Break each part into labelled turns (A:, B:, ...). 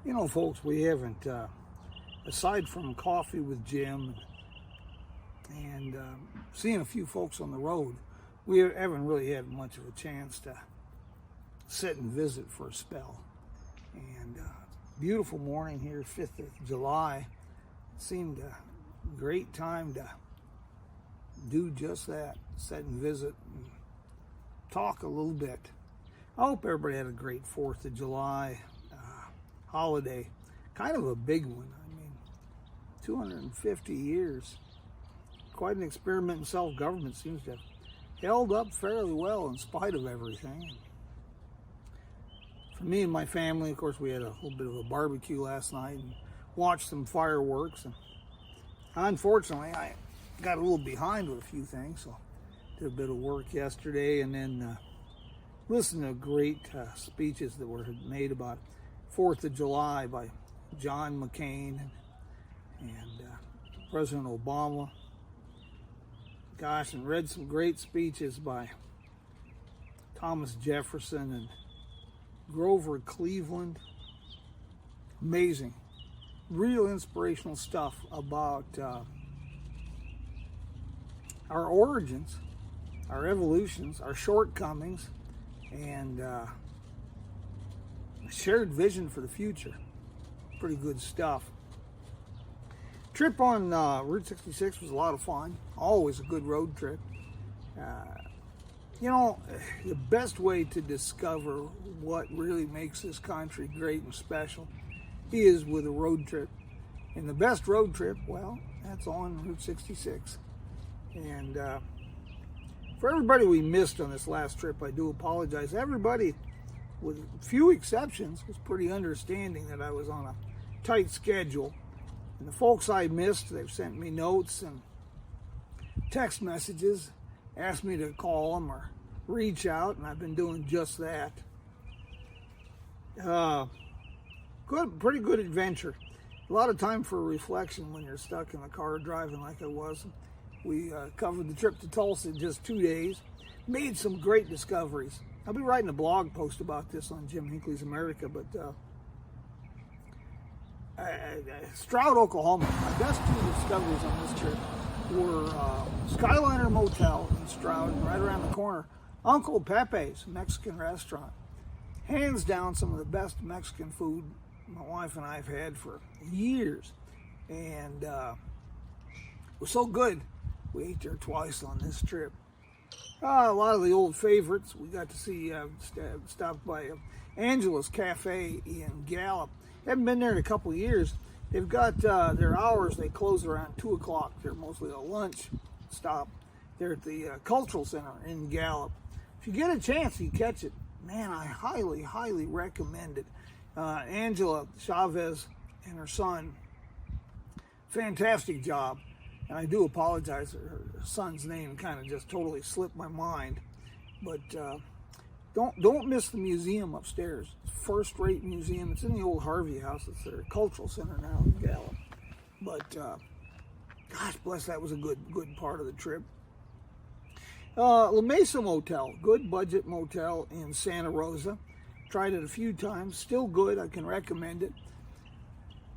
A: You know, folks, we haven't, aside from coffee with Jim and seeing a few folks on the road, we haven't really had much of a chance to sit and visit for a spell. And beautiful morning here, 5th of July. Seemed a great time to do just that, sit and visit and talk a little bit. I hope everybody had a great 4th of July holiday. Kind of a big one. I mean, 250 years. Quite an experiment in self-government. Seems to have held up fairly well in spite of everything. For me and my family, of course, we had a little bit of a barbecue last night and watched some fireworks. And unfortunately, I got a little behind with a few things, so did a bit of work yesterday, and then listened to great speeches that were made about 4th of July by John McCain and President Obama. Gosh, and read some great speeches by Thomas Jefferson and Grover Cleveland. Amazing. Real inspirational stuff about our origins, our evolutions, our shortcomings, and a shared vision for the future. Pretty good stuff. Trip on Route 66 was a lot of fun. Always a good road trip. You know, the best way to discover what really makes this country great and special is with a road trip. And the best road trip, well, that's on Route 66. And for everybody we missed on this last trip, I do apologize. Everybody, with few exceptions, was pretty understanding that I was on a tight schedule. And the folks I missed, they've sent me notes and text messages, asked me to call them or reach out, and I've been doing just that. Pretty good adventure. A lot of time for reflection when you're stuck in the car driving like I was. We covered the trip to Tulsa in just 2 days. Made some great discoveries. I'll be writing a blog post about this on Jim HInckley's America, but Stroud, Oklahoma, my best 2 discoveries on this trip were Skyliner Motel in Stroud, and right around the corner, Uncle Pepe's Mexican restaurant. Hands down, some of the best Mexican food my wife and I have had for years. And it was so good, we ate there twice on this trip. A lot of the old favorites. We got to see, stopped by Angela's Cafe in Gallup. Haven't been there in a couple of years. They've got their hours, they close around 2 o'clock. They're mostly a lunch stop. They're at the Cultural Center in Gallup. If you get a chance, you catch it. Man, I highly, highly recommend it. Angela Chavez and her son, fantastic job. And I do apologize, her son's name kind of just totally slipped my mind. But don't miss the museum upstairs. First-rate museum. It's in the old Harvey House. It's their cultural center now in Gallup. But gosh bless, that was a good part of the trip. La Mesa Motel, good budget motel in Santa Rosa. Tried it a few times. Still good. I can recommend it.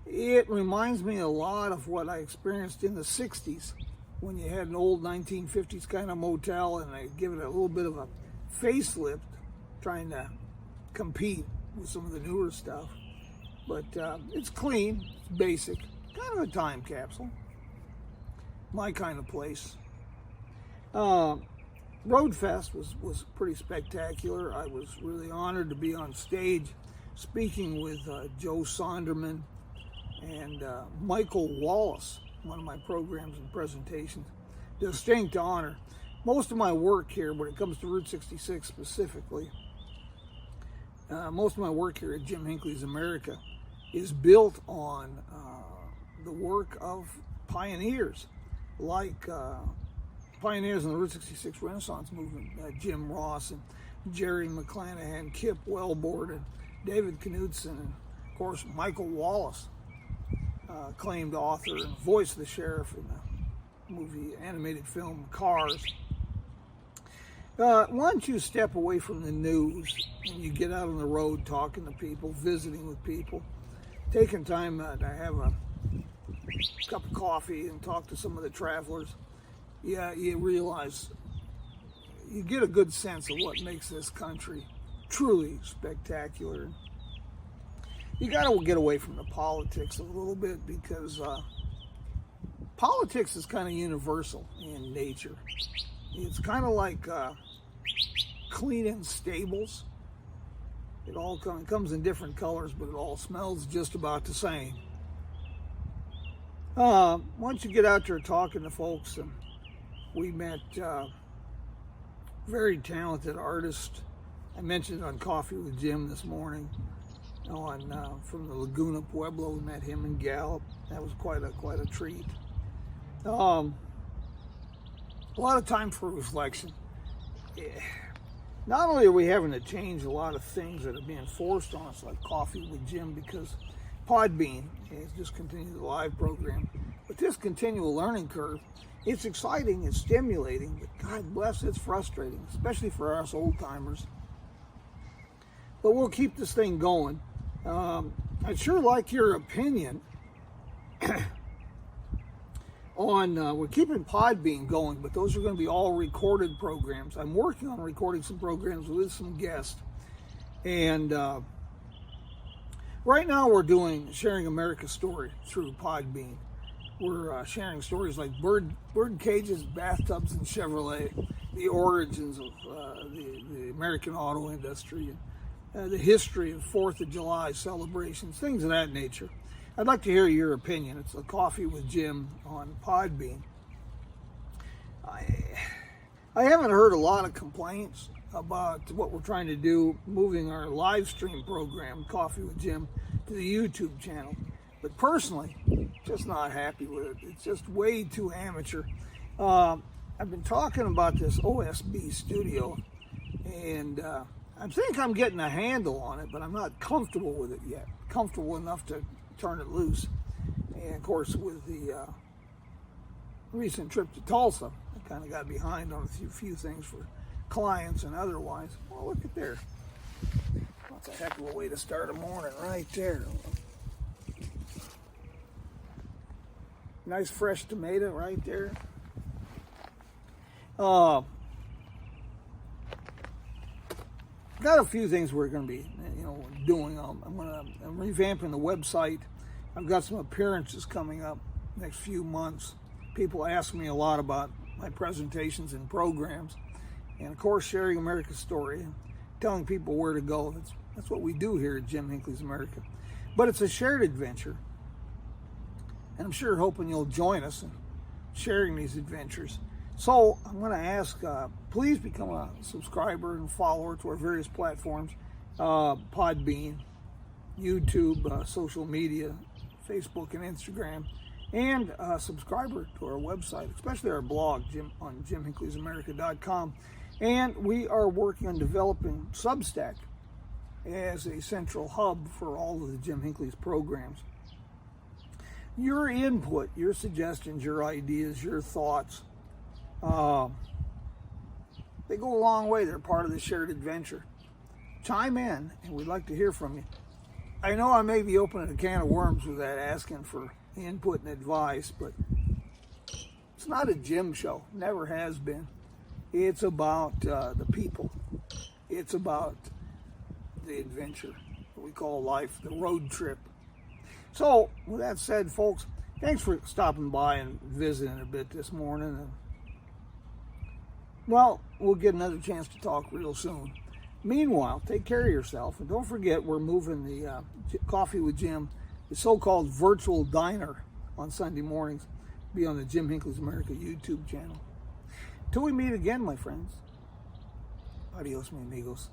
A: It reminds me a lot of what I experienced in the 60s when you had an old 1950s kind of motel and they give it a little bit of a facelift, trying to compete with some of the newer stuff. But it's clean, it's basic, kind of a time capsule. My kind of place. Roadfest was pretty spectacular. I was really honored to be on stage speaking with Joe Sonderman and Michael Wallace, one of my programs and presentations. Distinct honor. Most of my work here, when it comes to Route 66 specifically, most of my work here at Jim HInckley's America is built on the work of pioneers, like pioneers in the Route 66 Renaissance movement, Jim Ross and Jerry McClanahan, Kip Wellboard, and David Knudsen, and of course Michael Wallace, acclaimed author and voice of the sheriff in the movie animated film Cars. Once you step away from the news and you get out on the road talking to people, visiting with people, taking time to have a cup of coffee and talk to some of the travelers, yeah, you realize, you get a good sense of what makes this country truly spectacular. You got to get away from the politics a little bit, because politics is kind of universal in nature. It's kind of like cleaning stables. It all comes in different colors, but it all smells just about the same. Once you get out there talking to folks, and we met very talented artist. I mentioned on Coffee with Jim this morning from the Laguna Pueblo. We met him in Gallup. That was quite a treat. A lot of time for reflection. Not only are we having to change a lot of things that are being forced on us, like Coffee with Jim, because Podbean has discontinued the live program, but this continual learning curve, it's exciting, it's stimulating, but God bless, it's frustrating, especially for us old timers. But we'll keep this thing going. I'd sure like your opinion on, we're keeping Podbean going, but those are going to be all recorded programs. I'm working on recording some programs with some guests. And right now we're doing Sharing America's Story through Podbean. We're sharing stories like bird cages, bathtubs, and Chevrolet, the origins of the American auto industry, and the history of 4th of July celebrations, things of that nature. I'd like to hear your opinion. It's a Coffee with Jim on Podbean. I haven't heard a lot of complaints about what we're trying to do, moving our live stream program, Coffee with Jim, to the YouTube channel. But personally, just not happy with it. It's just way too amateur. I've been talking about this OSB studio, and I think I'm getting a handle on it, but I'm not comfortable with it yet. Comfortable enough to turn it loose. And of course, with the recent trip to Tulsa, I kind of got behind on a few things for clients and otherwise. Well, look at there. That's a heck of a way to start a morning right there. Nice fresh tomato right there. Got a few things we're going to be, doing. I'm revamping the website. I've got some appearances coming up next few months. People ask me a lot about my presentations and programs, and of course, sharing America's story, and telling people where to go. That's what we do here at Jim Hinckley's America. But it's a shared adventure, and I'm sure hoping you'll join us in sharing these adventures. So I'm going to ask, please become a subscriber and follower to our various platforms, Podbean, YouTube, social media, Facebook and Instagram, and a subscriber to our website, especially our blog on JimHinckley'sAmerica.com. And we are working on developing Substack as a central hub for all of the Jim Hinckley's programs. Your input, your suggestions, your ideas, your thoughts, they go a long way. They're part of the shared adventure. Chime in, and we'd like to hear from you. I know I may be opening a can of worms with that, asking for input and advice, but it's not a Jim show. Never has been. It's about the people. It's about the adventure that we call life, the road trip. So, with that said, folks, thanks for stopping by and visiting a bit this morning. And, well, we'll get another chance to talk real soon. Meanwhile, take care of yourself. And don't forget, we're moving the Coffee with Jim, the so-called virtual diner on Sunday mornings, be on the Jim Hinckley's America YouTube channel. Till we meet again, my friends. Adios, mi amigos.